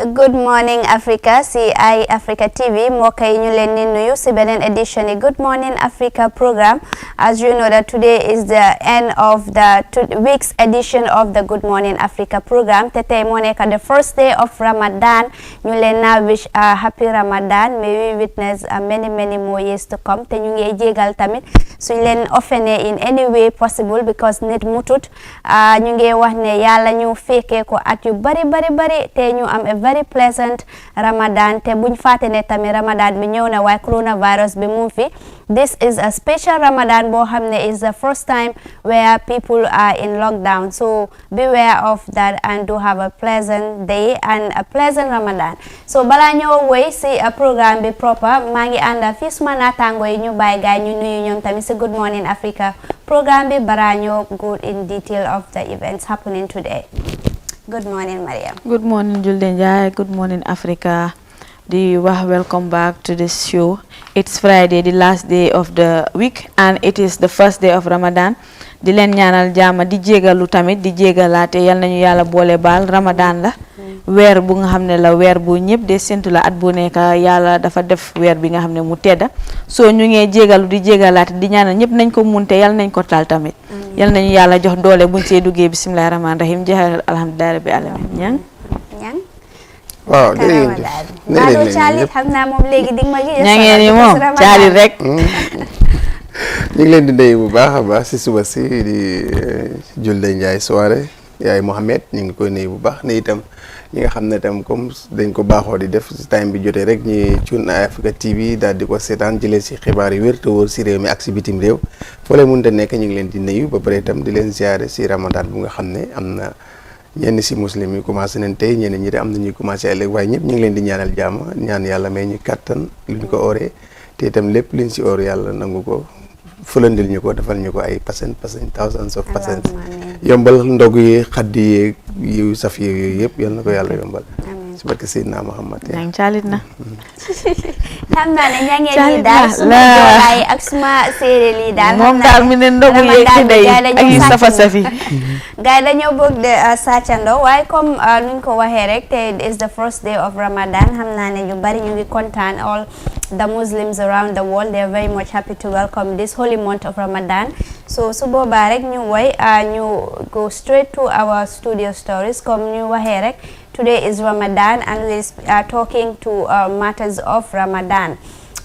Good morning Africa, CI Africa TV mbokk yi ñu leen di nuyu ci beneen edition yi Good Morning Africa program. As you know that today is the end of the week's edition of the Good Morning Africa program. Te tey moo nekk the first day of Ramadan. Ñu leen na wish a happy Ramadan. May we witness many more years to come. Te ñu ngi jégal tamit suñ leen offene in any way possible because nit mutut. Ñu ngi wax ne Yàlla ñu fekkee ko at yu bari te ñu am a very pleasant Ramadan te buñ fàtte ne tamit Ramadan bi ñëw na waaye coronavirus bi mu fi. This is a special Ramadan boo xam ne is the first time where people are in lockdown, so beware of that and do have a pleasant day and a pleasant Ramadan. So bala ñoo woy si programme bi proper maa ngi ànda fii suma naataango yi ñu bàyyi gaay ñu nuyu ñoom tamit si Good Morning Africa programme bi bara ñoo go in detail of the events happening today. Good morning, Mariam. Good morning, Julde Njai. Good morning, Africa. Welcome back to this show. It's Friday, the last day of the week, and it is the first day of Ramadan. Di leen ñaanal jaama di jégalu tamit di jégalaate yal nañu yàlla boole baal Ramadan la. Weer bu nga xam ne la weer bu ñëpp de séntu la at bu nekk yàlla dafa def weer bi nga xam ne mu tedda soo ñu ngee jégalu di jégalaate di ñaanal ñëpp nañ ko munte yal nañ ko taal tamit. Yal nañu yàlla jox doole buñ see duggee bismillahir rahmanir rahim jeexal alhamdulillahi rabbil alamin ñang waaw Mado Charlie xam naa moom léegi di ma gis ñangeen yi moom Charlie rek ñu ngi leen di nuyu bu baax a baax si suba si di Julde Ndiaye soirée yaay Mohamed ñu ngi koy nuyu bu baax ne itam ñi nga xam ne itam comme dañ ko baaxoo di def si time bi jotee rek ñi Cun Africa TV daal di ko seetaan jëlee si xibaar yu wér te wóor si réew mi ak si bitim réew foo leen mënta nekk ñu ngi leen di nuyu ba pare itam di leen ziare si Ramadan bu nga xam ne am na ñenn si muslim yi commencé nañ tey ñenn ñi de am na ñuy commencé ëllëg waaye ñëpp ñu ngi leen di ñaanal jàmm ñaan yàlla may ñu kattan luñ ko ooree te itam lépp luñ si oor yàlla nangu ko fulandil ñu ko defal ñu ko ay percent thousands of percent yombal ndog yi xaddi yeeg yu saf yooyu yëpp yal na ko yàlla yombal si barke Seydina Muhammad ñang caalit na xam naa ne ñangeen yi daal suma joolaay ak suma séeréer yi daal moom daal mi ne ndogu yeeg ci day ak yu safi gaay dañoo bëgg de sàccandoo waaye comme nuñ ko waxee rek te is the first day of Ramadan xam naa ne ñu bari ñu ngi kontaan all the Muslims around the world. They are very much happy to welcome this holy month of Ramadan. So su boobaa rek ñu woy ñu go straight to our studio stories comme ñu waxee rek today is Ramadan and we are talking to matters of Ramadan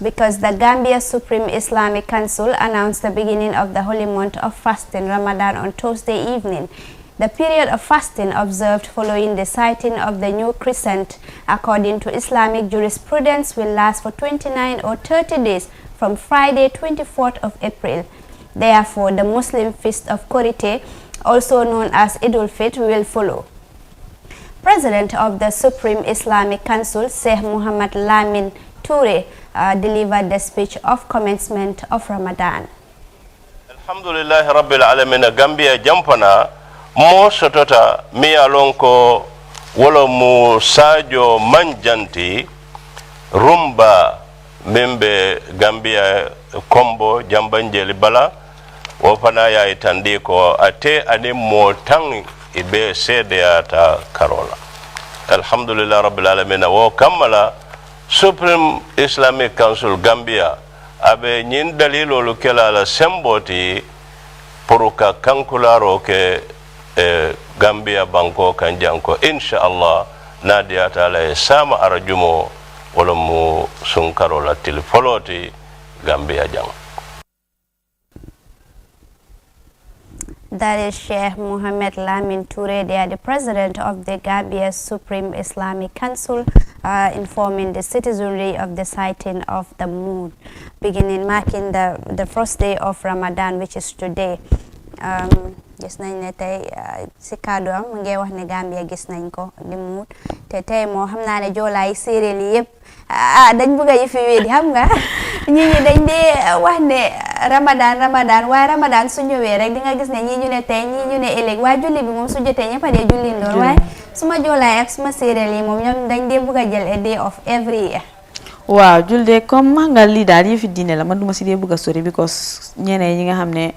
because the Gambia Supreme Islamic Council announced the beginning of the holy month of fasting Ramadan on Thursday evening. The period of fasting observed following the sighting of the new crescent, according to Islamic jurisprudence, will last for 29 or 30 days from Friday 24th of April. Therefore, the Muslim feast of Korite, also known as Idul Fitr, will follow. President of the Supreme Islamic Council, Sheikh Muhammad Lamin Toure, delivered the speech of commencement of Ramadan. Alhamdulillah Rabbil Alamin Gambia jampana mo sotota mi alon ko wolo mu sajo manjanti rumba membe Gambia kombo jambanjeli bala wo fana ya itandi ko ate ani mo tan ibe sede ata karola alhamdulillah rabbil alamin wo kamala Supreme Islamic Council Gambia abe nyin dalilolu kela la semboti poruka kankularo ke Gambia banko kan janko inshallah nadia taala sama arajumo wala mu sunkaro la telefoloti Gambia jang. That is Sheikh Mohammed Lamin Toure. They are the president of the Gambia Supreme Islamic Council, informing the citizenry of the sighting of the moon, beginning marking the first day of Ramadan, which is today. Gis nañ ne tey si kaddu am mu ngi wax ne Gambia gis nañ ko di muut te tey moo xam naa ne joolaay séeréer yi yëpp dañ bëgg a yëfi wéedi xam nga ñi dañ dee wax ne Ramadan waaye Ramadan su ñëwee rek di nga gis ne ñii ñu ne tey ñii ñu ne ëllëg waaye julli bi moom su jotee ñëpp a dee julli ndoor waaye suma joolaay ak suma séeréer yi moom ñoom dañ dee bëgg a jël a day of every year. waaw julde comme nga lii daal yëfi diine la man duma si dee bëgg a sori because ñeneen ñi nga xam ne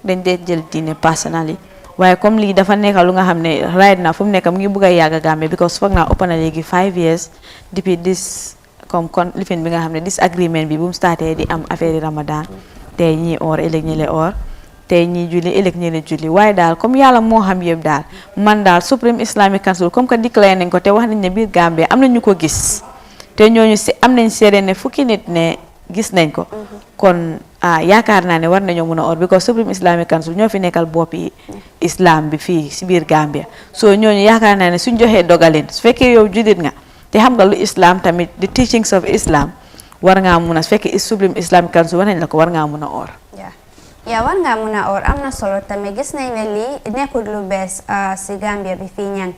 dañ dee jël diine personnally waaye comme lii dafa nekk lu nga xam ne right now fu mu nekk mu ngi bëgg a yàgg a Gambie because foog naa ëpp na léegi 5 years depuis this comme kon lifin bi nga xam ne disagreement bi bu mu starté di am affaire Ramadan tey ñii or ëllëg ñi le or tey ñii julli ëllëg ñi le julli waaye daal comme yàlla moo xam yëpp daal man daal Supreme Islamic Council comme que déclaré nañ ko te wax nañ ne biir Gambie am na ñu ko gis te ñooñu si am nañ seede ne fukki nit ne gis nañ ko kon yaakaar naa ne war nañoo mën a or because Supreme Islamic Council ñoo fi nekkal boppi islam bi fii si biir Gambia so ñooñu yaakaar naa ne suñ joxee dogalin su fekkee yow jullit nga te xam nga lu islam tamit the teachings of islam war ngaa mun a su fekkee Supreme Islamic Council war nañ la ko war ngaa mun a or yaa war ngaa mun a or am na solo tamit gis nañ ne lii nekkul lu bees si Gambia bi fii ñang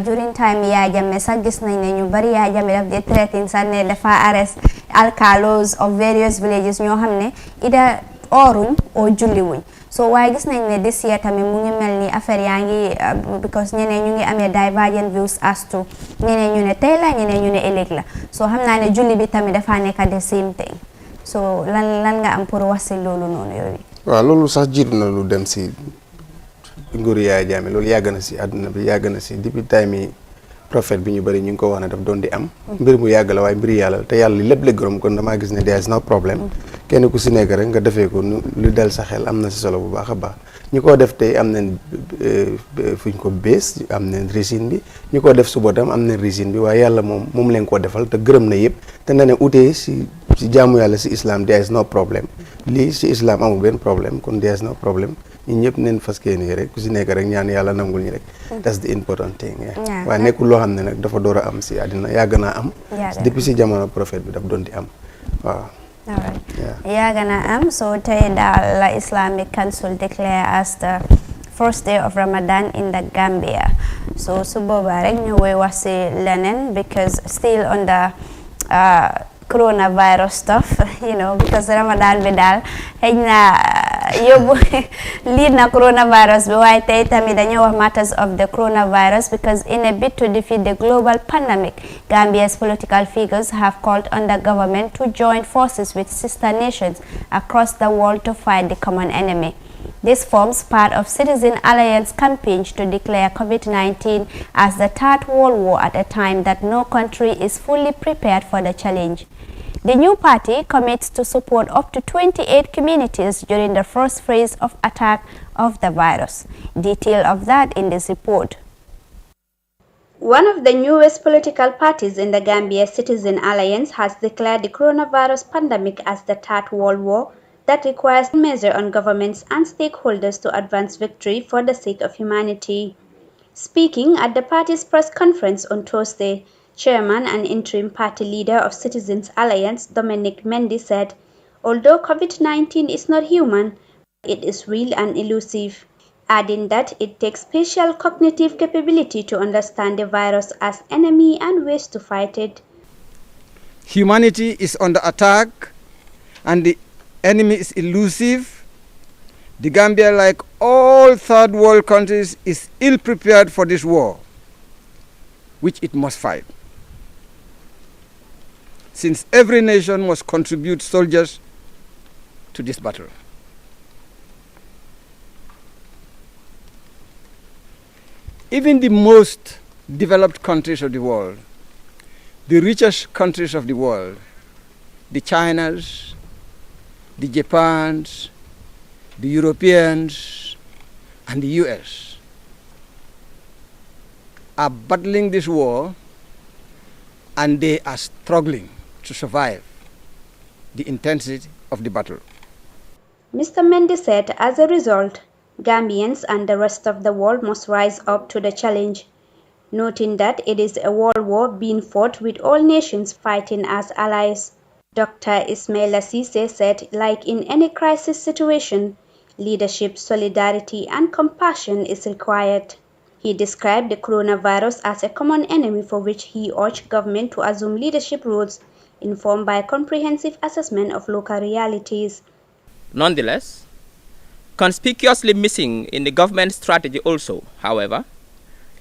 during time Yaya Jammeh sax gis nañ ne ñu bari Yaya Jammeh daf di threaten sax ne dafa arrest alkalos of various villages ñoo xam ne ida oruñ o julli wuñ so waaye gis nañ ne this year tamit mu ngi mel ni affaire yaa ngi because ñeneen ñu ngi amee divergent views as to ñeneen ñu ne tey la ñeneen ñu ne ëllëg la so xam naa ne julli bi tamit dafa nekk the same thing so lan nga am pour wax si loolu noonu yooyu. waaw loolu sax jiitu na lu dem si nguuru Yaya Jammeh loolu yàgg na si àdduna bi yàgg na si depuis time yi prophète bi ñu bëri ñu ngi ko wax ne daf doon di am mbir mu yàgg la waaye mbiri yàlla te yàlla li lépp la gërëm kon damaa gis ne there is no problème kenn ku si nekk rek nga defee ko lu dal sa xel am na si solo bu baax a baax ñi ko def tey am nañ fuñ ko bées am nañ régime bi ñi ko def suba tam am nañ régime bi waaye yàlla moom leen ko defal te gërëm na yëpp te na ne utee si jaamu yàlla si islam there is no problème lii si islam amul benn problème kon there is no problème ñun ñëpp neen fas yéene rek ku si nekk rek ñaan yàlla nangul ñi rek that's the important thing waaye nekkul loo xam ne nag dafa door a am si àddina yàgg naa am depuis si jamono prophète bi daf doon di am waaw yàgg naa am so tey daal la Islamic Council declare as the first day of Ramadan in the Gambia so su boobaa rek ñu woy wax si leneen because still on the coronavirus stuff because Ramadan bi daal xëy na yóbbu lead na coronavirus bi waaye tey tamit dañoo wax matters of the coronavirus because in a bid to defeat the global pandemic Gambia's political figures have called on the government to join forces with sister nations across the world to fight the common enemy. This forms part of Citizen Alliance campaign to declare COVID-19 as the third world war at a time that no country is fully prepared for the challenge. The new party commits to support up to 28 communities during the first phase of attack of the virus. Detail of that in this report. One of the newest political parties in the Gambia, Citizen Alliance, has declared the coronavirus pandemic as the third world war that requires a measure on governments and stakeholders to advance victory for the sake of humanity. Speaking at the party's press conference on Thursday, Chairman and interim party leader of Citizens Alliance, Dominic Mendy, said, although COVID-19 is not human, it is real and elusive, adding that it takes special cognitive capability to understand the virus as enemy and ways to fight it. Humanity is under attack and the enemy is elusive. The Gambia, like all third world countries, is ill prepared for this war, which it must fight. Since every nation must contribute soldiers to this battle. Even the most developed countries of the world, the richest countries of the world, the Chinas, the Japans, the Europeans, and the US, are battling this war, and they are struggling to survive the intensity of the battle. Mr. Mendy said, as a result, Gambians and the rest of the world must rise up to the challenge, noting that it is a world war being fought with all nations fighting as allies. Dr. Ismaila Cisse said, like in any crisis situation, leadership, solidarity, and compassion is required. He described the coronavirus as a common enemy for which he urged government to assume leadership roles informed by a comprehensive assessment of local realities. Nonetheless, conspicuously missing in the government strategy also, however,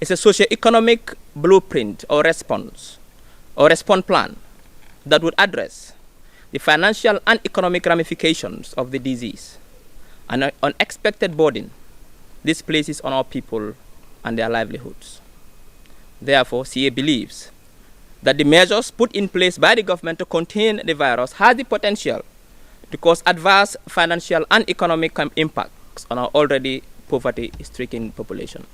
is a socio-economic blueprint or response plan that would address the financial and economic ramifications of the disease and an unexpected burden this places on our people and their livelihoods. Therefore, CA believes that the measures put in place by the government to contain the virus has the potential to cause adverse financial and economic impacts on our already poverty-stricken population.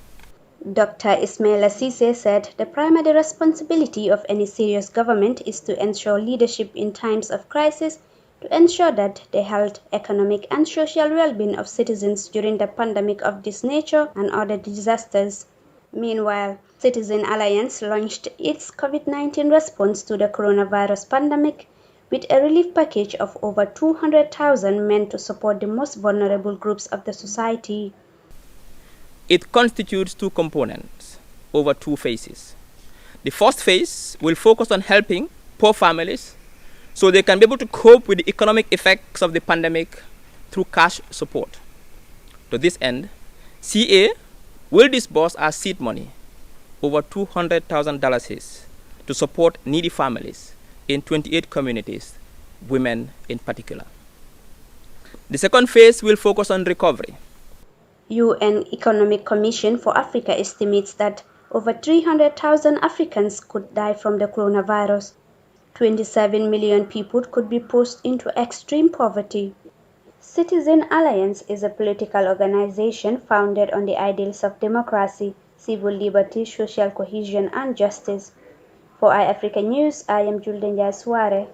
Dr. Ismaila Cisse said the primary responsibility of any serious government is to ensure leadership in times of crisis, to ensure that the health, economic, and social well-being of citizens during the pandemic of this nature and other disasters. Meanwhile, Citizen Alliance launched its COVID-19 response to the coronavirus pandemic with a relief package of over 200,000 meant to support the most vulnerable groups of the society. It constitutes two components over two phases. The first phase will focus on helping poor families so they can be able to cope with the economic effects of the pandemic through cash support. To this end, CA will disburse as seed money over $200,000 to support needy families in 28 communities, women in particular. The second phase will focus on recovery. UN Economic Commission for Africa estimates that over 300,000 Africans could die from the coronavirus. 27 million people could be pushed into extreme poverty. Citizen Alliance is a political organization founded on the ideals of democracy, civil liberty, social cohesion, and justice. For iAfrica News, I am Juldenja Suare.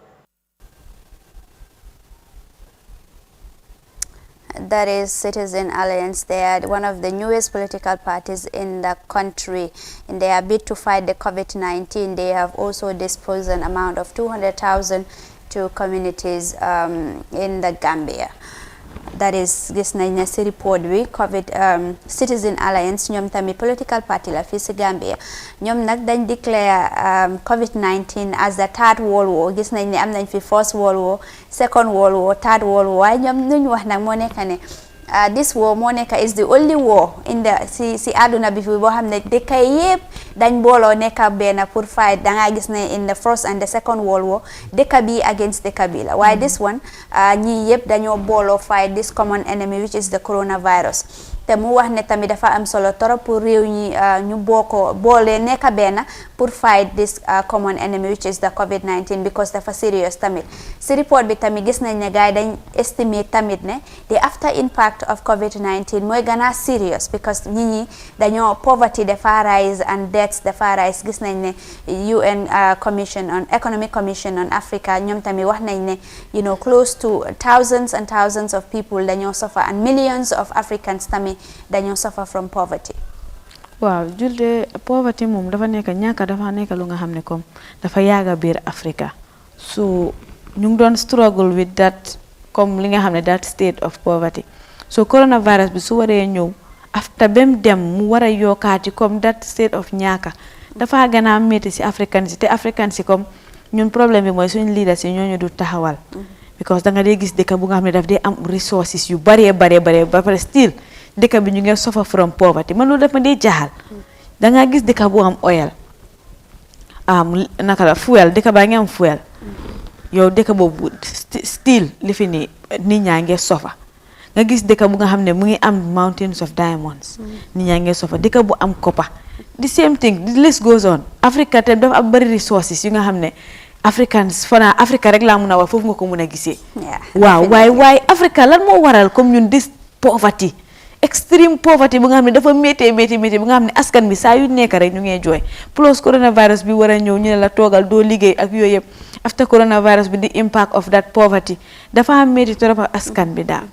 That is Citizen Alliance. They are one of the newest political parties in the country. In their bid to fight the COVID-19, they have also disposed an amount of 200,000 to communities in the Gambia. That is gis nañ ne ci report bi Citizen Alliance ñoom tamit political party la fii ci Gambia ñoom nag dañ declare COVID-19 as the third world war. Gis nañ ne am nañ fi first world war, second world war, third world war, waaye ñoom nuñ wax nag moo nekk ne this war moo nekk is the only war in the si àdduna bi fi boo xam ne dëkk yépp dañ booloo nekk benn pour fight. Danga gis ne in the first and the second world war dëkk bi against dëkk bi la waaye this one ñii yépp dañoo booloo fight this common enemy which is the coronavirus. te mu wax ne tamit dafa am solo torop pour réew ñi ñu boole nekk benn pour fight this common enemy which is the COVID-19 because dafa serious tamit. Si report bi tamit gis nañ ne gaay dañ estimate tamit ne the after impact of COVID-19 mooy gën a serious because ñi dañoo poverty dafa rise and deaths dafa rise. Gis nañ ne UN Economic Commission on Africa ñoom tamit wax nañ ne close to thousands and thousands of people dañoo suffer and millions of Africans tamit dañoo suffer from poverty. Waaw julde poverty moom dafa nekk lu nga xam ne comme dafa yaaga biir Africa. So ñu ngi doon struggle with that comme li nga xam ne that state of poverty. So coronavirus bi su waree ñëw after bem dem mu war a yokkaati comme that state of ñaaka dafa gën a métti si African si te African si comme ñun problème bi mooy suñu leaders yi ñooñu du taxawal. because da nga dee gis dëkk bu nga xam ne daf dee am resources yu bare ba pare still dëkk bi ñu ngi suffer from poverty man loolu daf ma dee jaaxal da nga gis dëkk bu am oil naka la fuel dëkk baa ngi am fuel yow dëkk boobu still li fi ni nit ñaa ngi suffer nga gis dëkk bu nga xam ne mu ngi am mountains of diamonds nit ñaa ngi suffer dëkk bu am copper the same thing the list goes on Africa te dafa am bari resources yu nga xam ne Africans fana Africa rek laa mun a wax foofu nga ko mun a gisee waaw waaye Africa lan moo waral comme ñun this poverty extreme poverty bu nga xam ne dafa métti bu nga xam ne askan bi saa yu nekk rek ñu ngee jooy plus coronavirus bi war a ñëw ñu ne la toogal doo liggéey ak yooyu yëpp after coronavirus bi the impact of that poverty dafa am métti trop askan bi daal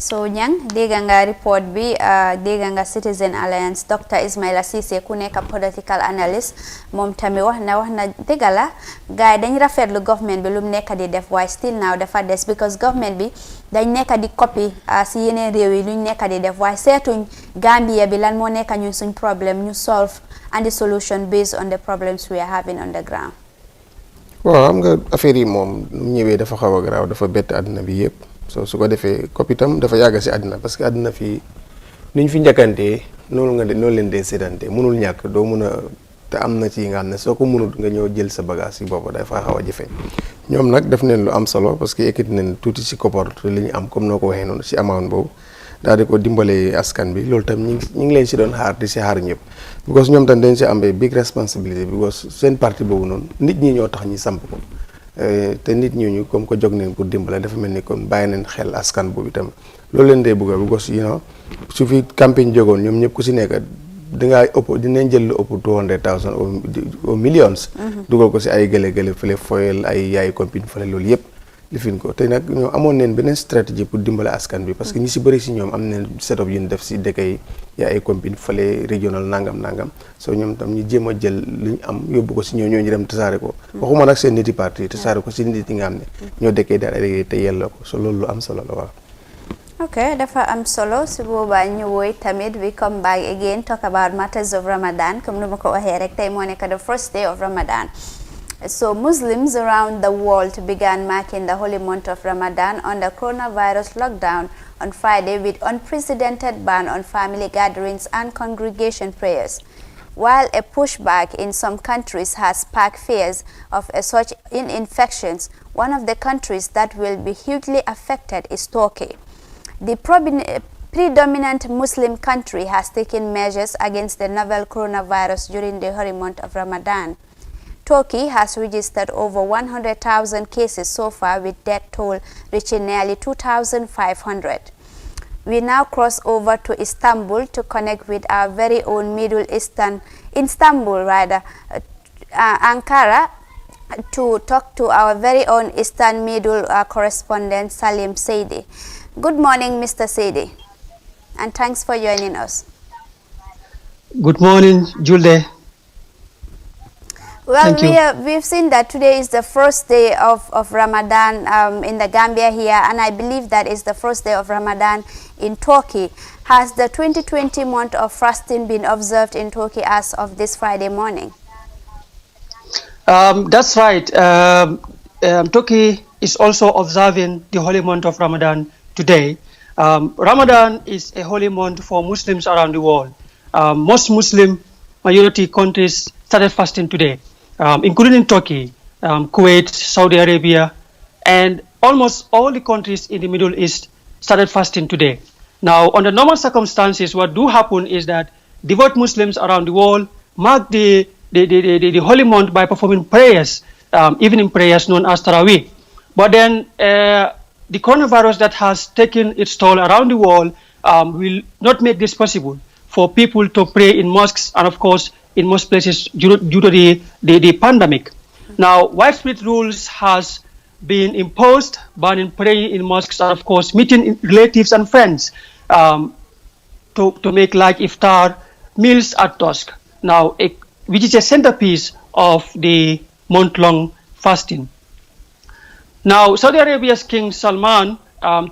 so Nyang dégg nga report bi dégg nga Citizen Alliance Dr Ismaila Ceesay ku nekk political analyst moom tamit wax na dëgg la gars yi dañ rafetlu government bi lu mu nekk di def waaye still now dafa des because government bi dañ nekk di copy si yeneen réew yi lu ñu nekk di def waaye seetuñ Gambia bi lan moo nekk ñun suñ problème ñu solve and the solution based on the problems we are having on the ground. waaw xam nga affaire yi moom nu ñëwee dafa xaw a garaaw dafa bett àdduna bi yëpp su ko defee copie itam dafa yàgg si àdduna parce que àdduna fii ni ñu fi njëkkantee noonu leen dee séddante mënul ñàkk doo mun a te am na ci yi nga xam ne soo ko mënul nga ñëw jël sa bagage si bopp dafa xaw a jafe ñoom nag def neen lu am solo parce que ekkati neen tuuti si koppar li ñu am comme noo ko waxee noonu si amount boobu daal di ko dimbalee askan bi loolu tam ñu ngi leen si doon xaar di si xaar ñëpp because ñoom tam dañ si am big responsibility because seen parti boobu noonu nit ñi ñoo tax ñi samp ko te nit ñooñu comme ko jóg neen pour dimbale dafa mel ni kon bàyyi neen xel askan boobu itam loolu leen dee bëgga because su fi campagne jógoon ñoom ñëpp ku si nekk dangaa ëpp dinañ jël lu ëpp 200,000 au millions dugal ko si ay gële fële foyel ay yaay compine fële loolu yëpp lifin ko te nag ñoom amoon neen beneen stratégie pour dimbale askan bi parce que ñi si bëri si ñoom am neen setup yu ñu def si dëkk yi yaay ay compine fële régional nangam soo ñoom tam ñu jéem a jël li ñu am yóbbu ko si ñoo ñu dem tasaare ko waxuma nag seen niti parti tasaare ko si nit yi nga xam ne ñoo dëkkee daal ay te yelloo ko so loolu lu am solo la waaw. Okay, dafa am solo si boobaa ñu woy tamit we come back again talk about matters of Ramadan comme nu ma ko waxee rek tey moo nekk the first day of Ramadan. So Muslims around the world began marking the holy month of Ramadan under coronavirus lockdown on Friday with unprecedented ban on family gatherings and congregation prayers. While a pushback in some countries has sparked fears of a surge in infections, one of the countries that will be hugely affected is Turkey. The predominant Muslim country has taken measures against the novel coronavirus during the holy month of Ramadan. Turkey has registered over 100,000 cases so far, with death toll reaching nearly 2,500. We now cross over to Istanbul to connect with our very own Ankara, to talk to our very own Eastern Middle correspondent Salim Seidi. Good morning, Mr. Seidi, and thanks for joining us. Good morning, Julie. Well, we've seen that today is the first day of Ramadan in the Gambia here, and I believe that is the first day of Ramadan in Turkey. Has the 2020 month of fasting been observed in Turkey as of this Friday morning? That's right. Turkey is also observing the holy month of Ramadan today. Ramadan is a holy month for Muslims around the world. Most Muslim majority countries started fasting today, including Turkey, Kuwait, Saudi Arabia, and almost all the countries in the Middle East started fasting today. Now, under normal circumstances, what do happen is that devout Muslims around the world mark the holy month by performing prayers, evening prayers known as Taraweeh. But then the coronavirus that has taken its toll around the world will not make this possible for people to pray in mosques and, of course, in most places due to the pandemic. Now, widespread rules has been imposed, banning praying in mosques and, of course, meeting relatives and friends to make like iftar meals at dusk. Now, which is a centerpiece of the month-long fasting. Now, Saudi Arabia's King Salman,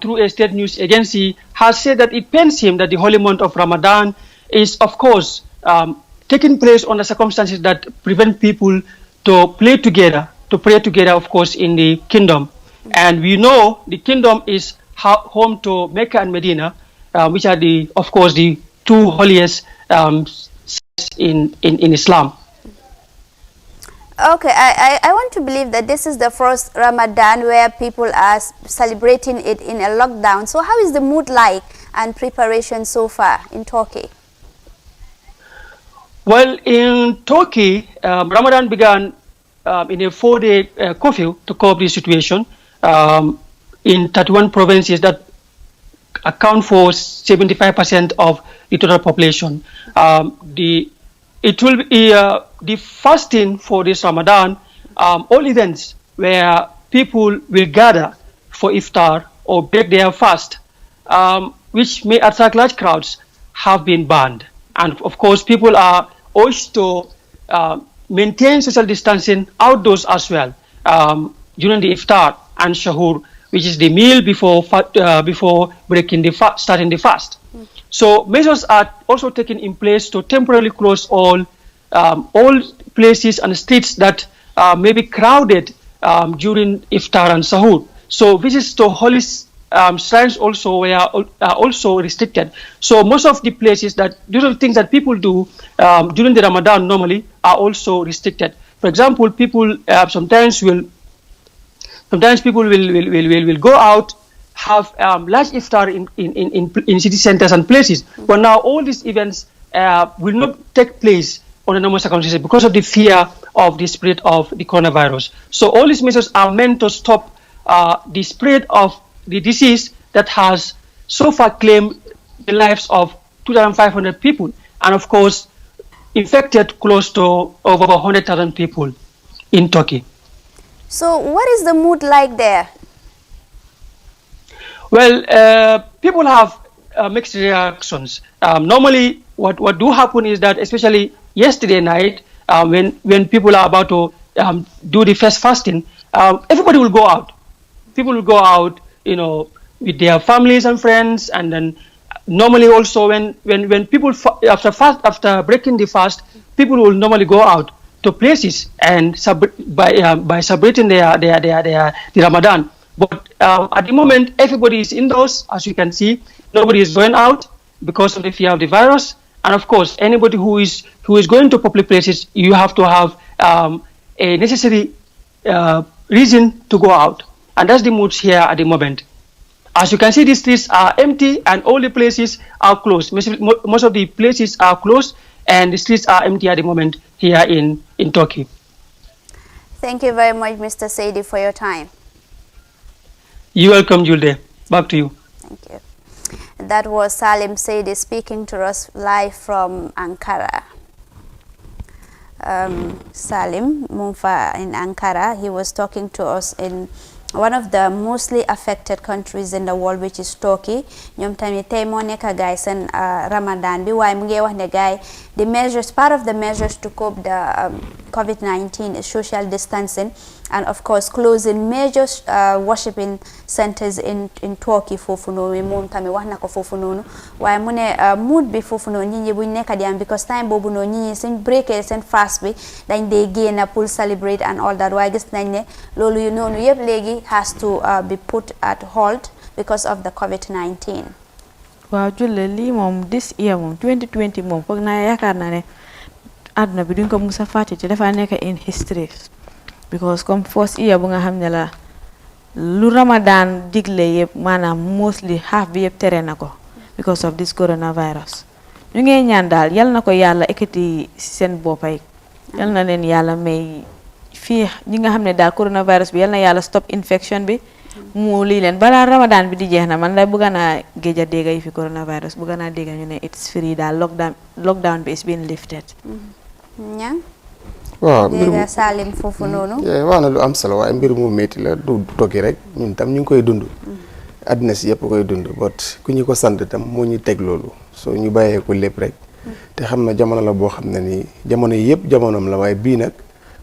through a state news agency, has said that it pains him that the holy month of Ramadan is, of course, taking place under circumstances that prevent people to pray together, of course, in the kingdom. And we know the kingdom is home to Mecca and Medina, which are of course, the two holiest sites in Islam. Okay, I want to believe that this is the first Ramadan where people are celebrating it in a lockdown. So how is the mood like and preparation so far in Turkey? Well, in Turkey, Ramadan began in a 4-day curfew to cope the situation in 31 provinces that account for 75% of the total population. It will be the fasting for this Ramadan. All events where people will gather for iftar or break their fast, which may attract large crowds, have been banned. And of course, people are urged to maintain social distancing outdoors as well during the iftar and shahur, which is the meal before starting the fast. So measures are also taken in place to temporarily close all places and streets that may be crowded during iftar and sahur. So visits to holy shrines also are also restricted. So most of the places these are the things that people do during the Ramadan normally are also restricted. For example, people sometimes people will go out, have large iftar in city centers and places. But now all these events will not take place under normal circumstances because of the fear of the spread of the coronavirus. So all these measures are meant to stop the spread of the disease that has so far claimed the lives of 2,500 people, and of course infected close to over 100,000 people in Turkey. So what is the mood like there? Well, people have mixed reactions. Normally, what do happen is that, especially yesterday night, when people are about to do the first fasting, everybody will go out. People will go out, with their families and friends, and then normally also when people after breaking the fast, people will normally go out to places and by celebrating the Ramadan. But at the moment, everybody is indoors, as you can see. Nobody is going out because of the fear of the virus. And of course, anybody who is going to public places, you have to have a necessary reason to go out. And that's the mood here at the moment. As you can see, the streets are empty and all the places are closed. Most of the places are closed and the streets are empty at the moment here in Turkey. Thank you very much, Mr. Saidi, for your time. You're welcome, Julde. Back to you. Thank you. That was Salim Saidi speaking to us live from Ankara. Salim Mumfa in Ankara, he was talking to us in one of the mostly affected countries in the world, which is Turkey. Ñom tamit tay mo nek gaay sen Ramadan bi way mu ngi wax ne gaay the measures, part of the measures to cope the COVID-19 is social distancing and of course closing major worshiping centers in Turkey fofu nonu mom tamit wax nako fofu nonu way mu ne mood bi fofu nonu ñi buñ nekk di am because time bobu nonu ñi suñ breaké sen fast bi dañ dé génna pour celebrate and all that way gis nañ ne lolu yu nonu yépp légui has to be put at halt because of the COVID-19. Wow, Julle li mom this year mom 2020 mom fogg na yakar na ne aduna bi duñ ko musa faté ci dafa nekk in history because comme first year bu nga xamne la lu Ramadan digle yep manam mostly half bi yep tere nako because of this coronavirus. Ñu ngi ñaan dal yal nako yalla ekati sen bopay yal na len yalla may fi ñi nga xamne dal coronavirus bi yal na yalla stop infection bi mu li len bala Ramadan bi di jeex na man lay bëgg na géja dégay fi coronavirus bëgg na dégga ñu ne it's free dal lockdown bi is being lifted. Ñang waaw dégga Salim fofu nonu wax na lu am solo waaye mbir mu metti la du togi rek ñun tam ñu ngi koy dund àddina si yëpp koy dund but ku ñu ko sant tam moo ñu teg loolu so ñu bàyyee ko lépp rek te xam na jamono la boo xam ne ni jamono yëpp jamonoom la waaye bii nag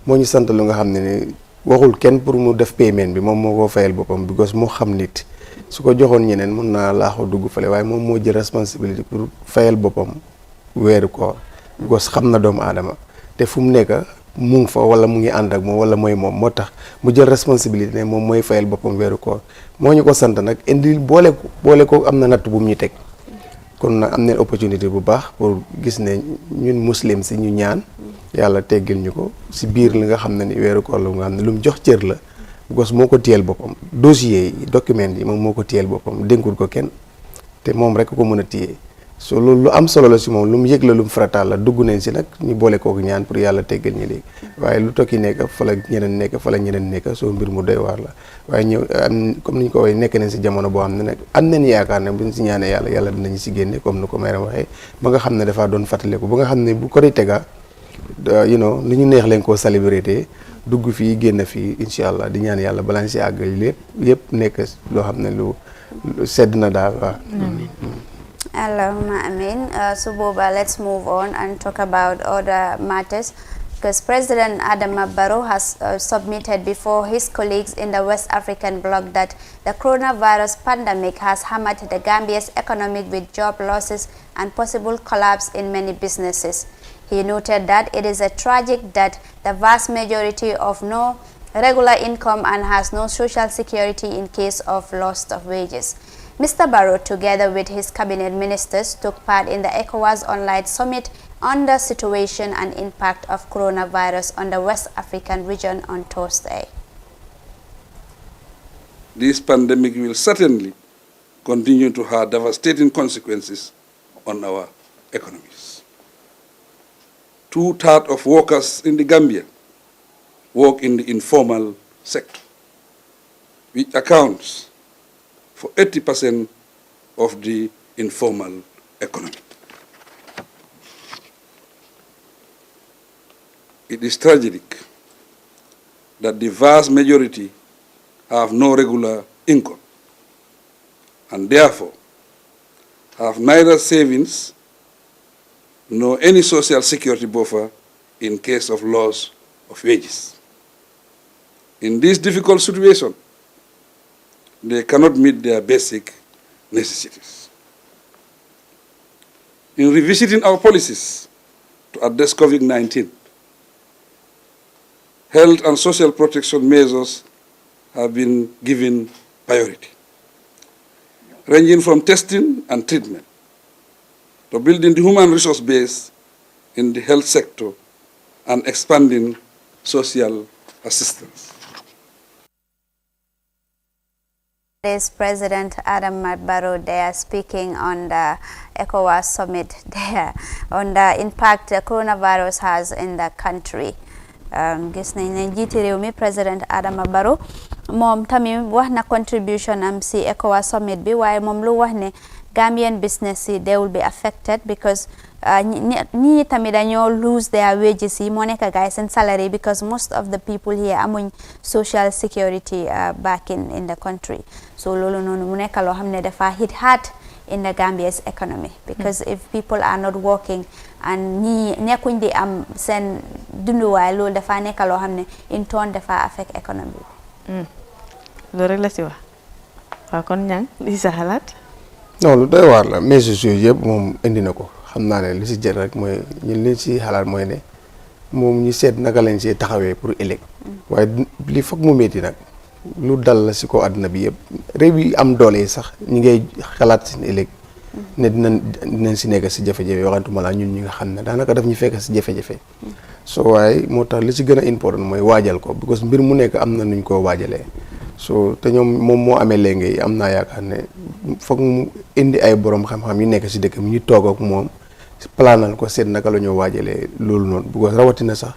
moo ñu sant lu nga xam ne ni waxul kenn pour mu def paiement bi moom moo ko fayal boppam because moo xam nit su ko joxoon ñeneen mun naa laaxoo dugg fale waaye moom moo jël responsabilité pour fayal boppam weeru koor because xam na doomu aadama te fu mu nekk mu ngi fa wala mu ngi ànd ak moom wala mooy moom moo tax mu jël responsabilité ne moom mooy fayal boppam weeru koor moo ñu ko sant nag indi boole ko am na natt bu mu ñu teg kon nag am nañ opportunité bu baax pour gis ne ñun muslim si ñu ñaan yàlla teggil ñu ko si biir li nga xam ne ni weeru koor la nga xam ne lu mu jox cër la because moo ko téyel boppam dossier yi document yi moom moo ko téyel boppam dénkul ko kenn te moom rek ko mën a téye so loolu lu am solo la si moom lu mu yëg la lu mu farataal la dugg nañ si nag ñu boole kooku ñaan pour yàlla teggal ñu léegi waaye lu tokki nekk fa la ñeneen nekk fa la ñeneen nekk soo mbir mu doy waar la waaye ñëw comme ni ñu ko waxee nekk nañ si jamono boo xam ne nag am nañ yaakaar ne buñ si ñaanee yàlla dinañu si génne comme ni ko Mayram waxee ba nga xam ne dafaa doon fàttaliku ba nga xam ne bu ko di tega lu ñu neex leen koo célébrité dugg fii génn fii incha allah di ñaan yàlla balaa ñu si àggal yëpp nekk loo xam ne lu sedd na daal waaw. Allahumma amin. So Boba, let's move on and talk about other matters, because President Adama Barrow has submitted before his colleagues in the West African bloc that the coronavirus pandemic has hammered the Gambia's economy with job losses and possible collapse in many businesses. He noted that it is a tragic that the vast majority of no regular income and has no social security in case of loss of wages. Mr. Barrow, together with his cabinet ministers, took part in the ECOWAS online summit on the situation and impact of coronavirus on the West African region on Thursday. This pandemic will certainly continue to have devastating consequences on our economies. 2/3 of workers in the Gambia work in the informal sector, which accounts for 80% of the informal economy. It is tragic that the vast majority have no regular income and therefore have neither savings nor any social security buffer in case of loss of wages. In this difficult situation, they cannot meet their basic necessities. In revisiting our policies to address COVID-19, health and social protection measures have been given priority, ranging from testing and treatment to building the human resource base in the health sector and expanding social assistance. Is President Adama Barrow there speaking on the ECOWAS summit there on the impact the coronavirus has in the country. Gis nañ ne njiiti réew mi President Adama Barrow moom tamit wax na contribution am si ECOWAS summit bi waaye moom lu wax ne Gambian business yi they will be affected because ñi tamit dañoo lose their wages yi moo nekk guys seen salary because most of the people here amuñ social security back in the country. So loolu noonu mu nekk loo xam ne dafa hit hard in the Gambia's economy because if people are not working and ñi nekkuñ di am seen dunduwaay loolu dafa nekk loo xam ne in turn dafa affect economy bi. loolu rek la si wax waaw kon ñang li sa xalaat. non lu doy waar la mesures yooyu yëpp moom indi na ko xam naa ne li si jël rek mooy ñun li si xalaat mooy ne moom ñu seet naka lañ see taxawee pour ëllëg waaye li foog mu métti nag lu dal la si ko àdduna bi yëpp réew yi am doole yi sax ñi ngay xalaat si ëllëg ne dinañ si nekk si jafe-jafe waxantuma la ñun ñi nga xam ne daanaka daf ñu fekk si jafe-jafe so waaye moo tax li si gën a important mooy waajal ko because mbir mu nekk am na nuñ koo waajalee so te ñoom moom moo amee léegi am naa yaakaar ne foog mu indi ay borom xam-xam yu nekk si dëkk mi ñu toog ak moom planal ko seet naka la ñoo waajalee loolu noonu because rawatina sax